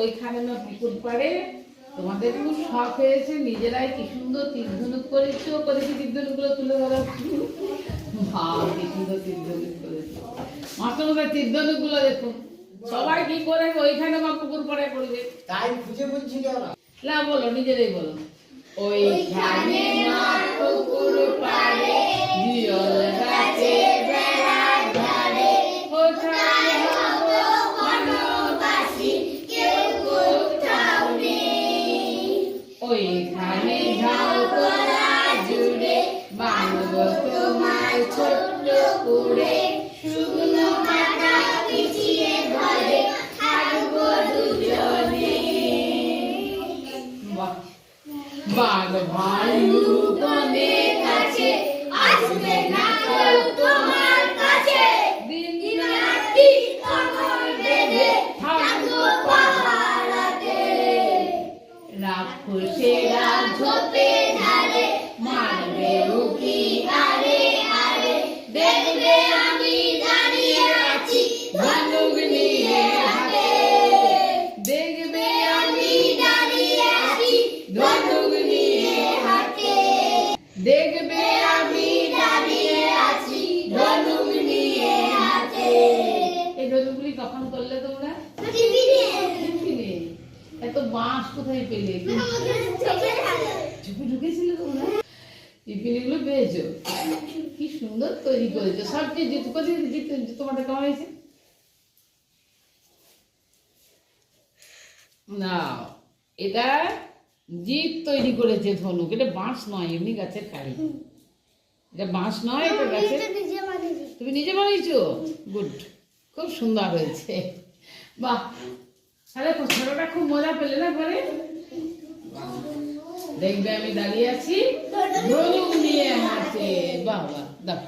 ওইখানে না পুকুর পাড়ে তোমাদের খুব শখ হয়েছে, নিজেরাই কি সুন্দর তীর ধনুক করেছো, করেছি তীর ধনুক গুলো তুলে ধরো। ভাব কি সুন্দর তীর ধনুক করেছো, মাস্টারমশাই তীর ধনুক গুলো দেখো সবাই কি করে ওইখানে বা পুকুর পাড়ে করবে, তাই খুঁজে বলছি না বলো নিজেরাই বলো। ওইখানে মা পুকুর পাড়ে জিয়ল গাছে বেড়ার ধারে, ওখানে হব বনবাসী কেউ কোথাও নেই। ওইখানে যাও তোরা জুড়ে বানব তোমার ছোট্ট কুড়ে, শুকনো মাথা পিছিয়ে ঘরে থাকবো দুজনে। বাহ, বাঘ ভাল্লুকের কাছে আসবে না কেউ তোমার কাছে, দিন রাত্রি কমর বেঁধে থাকবো পাহারাতে। রাক্ষসেরা ঝোপে ধারে মারবে উকি আরে আরে, দেখবে আমি দাঁড়িয়ে আছি ধনুক নিয়ে হাতে, দেখবে আমি দাঁড়িয়ে আছি ধনুক নিয়ে হাতে, দেখবে আমি দাঁড়িয়ে আছি ধনুক নিয়ে হাতে। এই ধনুকগুলি কখন করলে তোমরা? টিফিনে। এত বাঁশ কোথায় পেলে? ঝুঁকে ঢুকেছিলে তোমরা? টিফিন গুলো পেয়েছো, কি সুন্দর তৈরি করেছো। সব কি তোমাদের কেমন হয়েছে? না, এটা জিৎ তৈরি করেছে ধনুক, এটা বাঁশ নয়, এমনি গাছের কালি। এটা বাঁশ নয়, এটা গাছের। তুমি নিজে বানিয়েছো? গুড, খুব সুন্দর হয়েছে। বাহ, তাহলে ছোটটা খুব মজা পেলে না ঘরে? দেখবে আমি দাঁড়িয়ে আছি ধনুক নিয়ে হাতে। বাহ বাহ, দাও।